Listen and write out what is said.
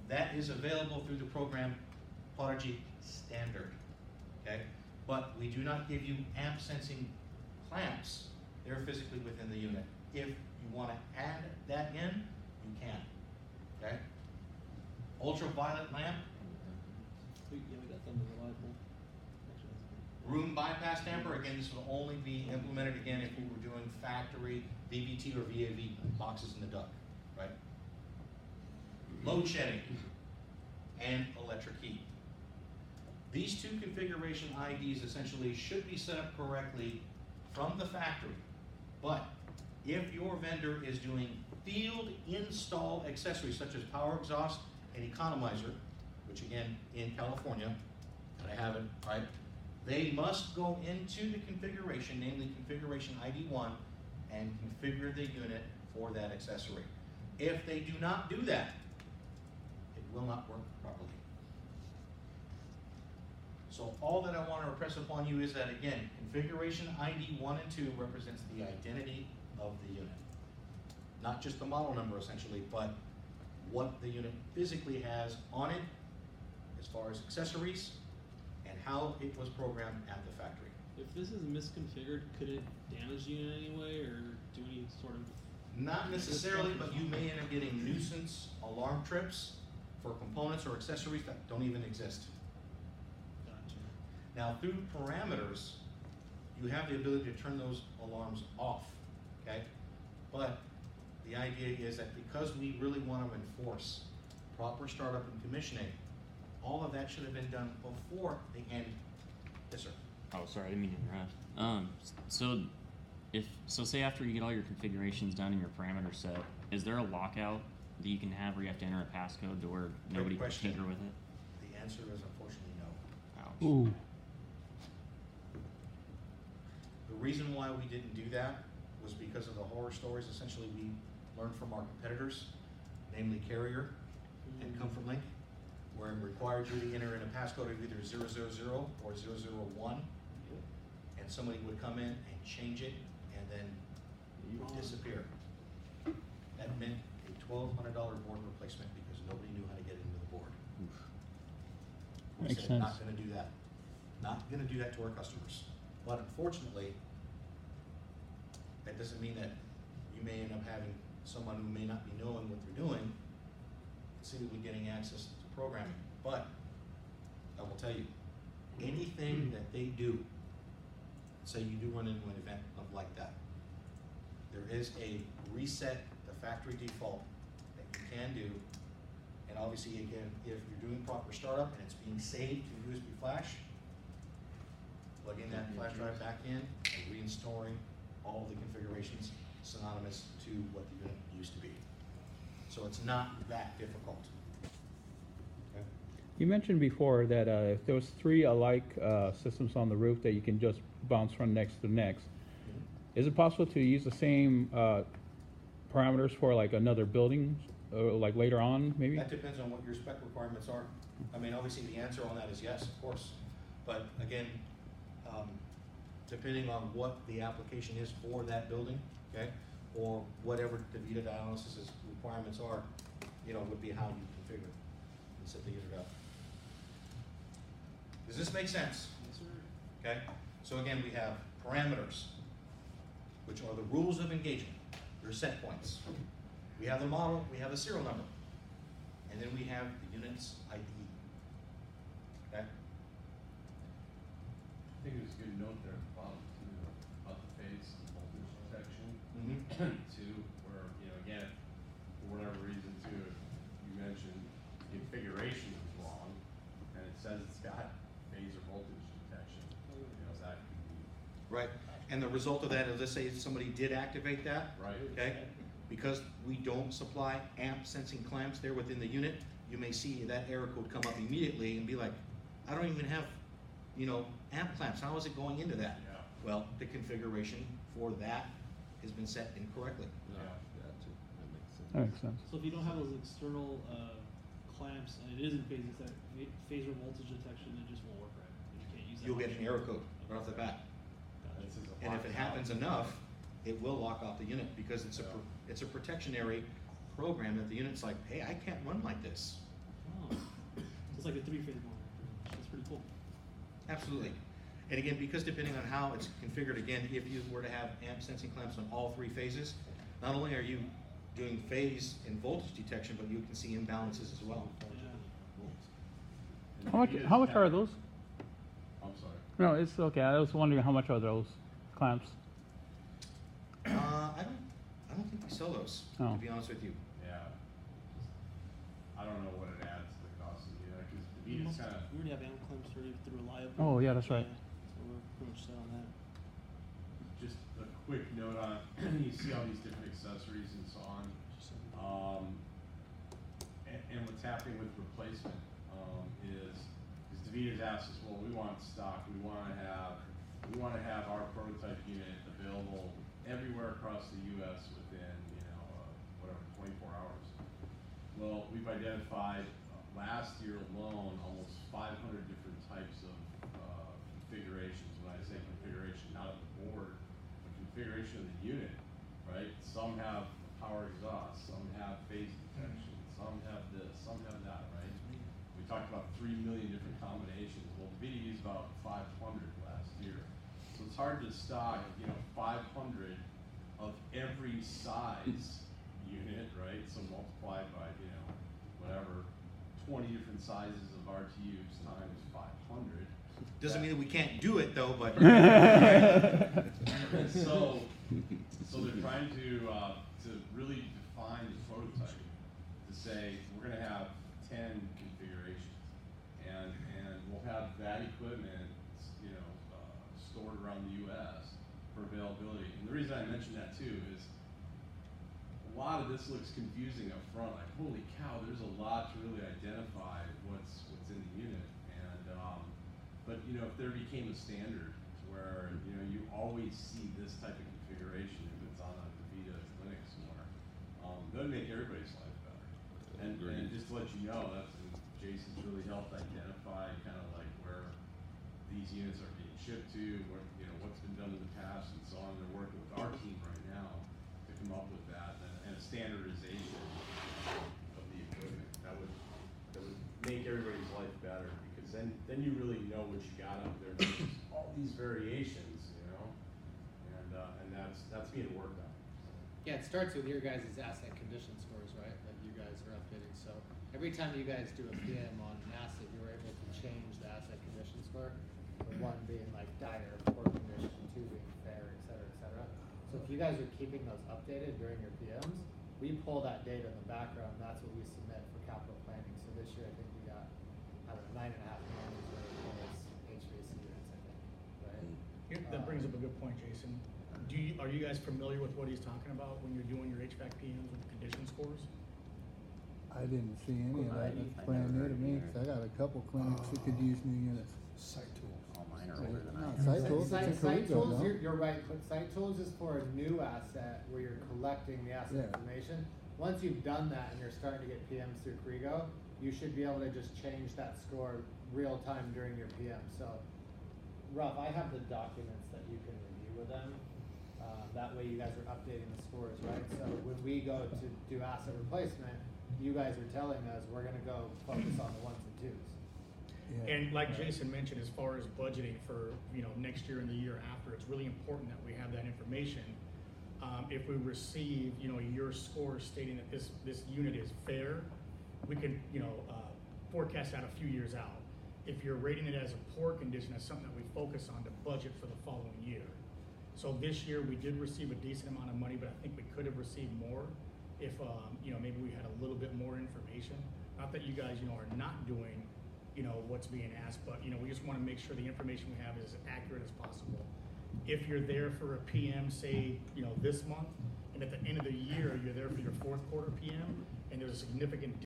that is available through the program Prodigy Standard, okay? But we do not give you amp sensing clamps. They're physically within the unit. If you want to add that in, you can, okay? Ultraviolet lamp, Yeah, we got them reliable. room bypass damper, again, this will only be implemented again if we were doing factory VVT or VAV boxes in the duct, right? Load shedding and electric heat. These two configuration IDs essentially should be set up correctly from the factory, but if your vendor is doing field install accessories such as power exhaust and economizer, which again, in California, and I have it, right? They must go into the configuration, namely configuration ID 1, and configure the unit for that accessory. If they do not do that, it will not work properly. So all that I want to impress upon you is that, again, configuration ID 1 and 2 represents the identity of the unit. Not just the model number, essentially, but what the unit physically has on it as far as accessories and how it was programmed at the factory. If this is misconfigured, could it damage you in any way or do any sort of? Not necessarily, but you may end up getting nuisance alarm trips for components or accessories that don't even exist. Gotcha. Now, through parameters, you have the ability to turn those alarms off, okay? But the idea is that because we really want to enforce proper startup and commissioning, all of that should have been done before the end. Yes, sir. Oh, sorry, I didn't mean to interrupt. So say after you get all your configurations done and your parameter set, is there a lockout that you can have where you have to enter a passcode to where nobody can tinker with it? The answer is unfortunately no. Ouch. Ooh. The reason why we didn't do that was because of the horror stories essentially we learned from our competitors, namely Carrier and ComfortLink, where it required you to enter in a passcode of either 000 or 001, and somebody would come in and change it, and then you would disappear. That meant a $1,200 board replacement because nobody knew how to get into the board. We Makes said, sense. not going to do that. Not going to do that to our customers. But unfortunately, that doesn't mean that you may end up having someone who may not be knowing what they're doing, simply getting access to programming. But I will tell you, anything that they do, say you do run into an event of like that, there is a reset the factory default that you can do. And obviously, again, if you're doing proper startup and it's being saved to USB flash, plug in that flash drive back in and reinstalling all the configurations synonymous to what the unit used to be. So it's not that difficult. Okay. You mentioned before that if there was 3 alike systems on the roof that you can just bounce from next to next, is it possible to use the same parameters for like another building, like later on maybe? That depends on what your spec requirements are. I mean, obviously the answer on that is yes, of course. But again, depending on what the application is for that building, okay, or whatever the Vita dialysis requirements are, would be how you configure and set the unit up. Does this make sense? Yes, sir. Okay, so again, we have parameters, which are the rules of engagement. They're set points. We have the model, we have the serial number, and then we have the unit's ID. Okay? I think it was a good note there at the bottom too, about the phase and voltage detection. Too, where, again, for whatever reason too, you mentioned the configuration is wrong, and it says it's got phase or voltage detection. So that could be Right, and the result of that is, let's say somebody did activate that, right. okay? Because we don't supply amp sensing clamps there within the unit, you may see that error code come up immediately and be like, I don't even have, amp clamps, how is it going into that? Yeah. Well, the configuration for that has been set incorrectly. Yeah. That makes sense. So if you don't have those external clamps and it isn't phase or voltage detection, it just won't work right. You can't use that. You'll get an function. error code right off the bat. Gotcha. This is a And if it lockdown. happens enough, it will lock off the unit because it's a protectionary program that the unit's like, hey, I can't run like this. like a 3-phase monitor, pretty much. That's pretty cool. Absolutely. And again, because depending on how it's configured, again, if you were to have amp sensing clamps on all 3 phases, not only are you doing phase and voltage detection, but you can see imbalances as well. Yeah. How much are those? I'm sorry. No, it's okay. I was wondering how much are those clamps? I don't think we sell those, Oh. to be honest with you. Yeah. I don't know what it adds to the cost of the unit, because the beat is kind of, We already have amp clamps already through Reliable. Oh, yeah, that's right. So we're pretty much set on that. just a quick note on, you see all these different accessories and so on. And what's happening with replacement is Davita's asked us, well, we want stock, we want to have our prototype unit available everywhere across the U.S. within, whatever, 24 hours. Well, we've identified last year alone almost 500 different types of configurations. When I say configuration, not of the board, but configuration of the unit, right? Some have power exhaust, some have phase detection, some have this, some have that, right? We talked about 3 million different combinations. Well, Davita used about 500 last year. So it's hard to stock, 500 of every size unit, right? So multiplied by, whatever, 20 different sizes of RTUs times 500. Doesn't mean that we can't do it though, but. So they're trying to really define the prototype, to say, we're gonna have 10 configurations, and we'll have that equipment, stored around the US for availability. And the reason I mention that too is, a lot of this looks confusing up front, like, holy cow, there's a lot to really identify what's in the unit. And, but if there became a standard where, you always see this type of configuration if it's on a Davita Lennox somewhere, that would make everybody's life better. And just to let you know, Jason's really helped identify kind of like where these units are being shipped to, what's been done in the past and so on. They're working with our team right now to come up with that and a standardization of the equipment that would make everybody's life better, because then you really know what you got out there. There's all these variations, and that's being worked on. Yeah, it starts with your guys' asset condition scores, right, that you guys are updating. So every time you guys do a PM on an asset, you're able to change the asset condition score, with 1 being like dire, poor condition, 2 being fair, et cetera, So if you guys are keeping those updated during your PMs, we pull that data in the background, and that's what we submit for capital planning. So this year, I think we got, 9.5 million for HVAC units, I think, right? That brings up a good point, Jason. Are you guys familiar with what he's talking about when you're doing your HVAC PMs with the condition scores? I didn't see any of that. It's brand new to me, 'cause I got a couple clinics that could use new units. Site tools. All mine are older than I Not am. site tools, Site it's a Corrigo, tools, no? you're right, but site tools is for a new asset where you're collecting the asset Yeah. information. Once you've done that and you're starting to get PMs through Corrigo, you should be able to just change that score real time during your PM. So, Ruff, I have the documents that you can review with them. That way you guys are updating the scores, right? So when we go to do asset replacement, you guys are telling us we're gonna go focus on the 1s and 2s. Yeah. And like Jason mentioned, as far as budgeting for, next year and the year after, it's really important that we have that information. If we receive, your score stating that this unit is fair, we can, forecast that a few years out. If you're rating it as a poor condition, that's something that we focus on to budget for the following year. So this year, we did receive a decent amount of money, but I think we could have received more if, maybe we had a little bit more information. Not that you guys, are not doing, what's being asked, but, we just want to make sure the information we have is as accurate as possible. If you're there for a PM, say, this month, and at the end of the year, you're there for your 4th quarter PM, and there's a significant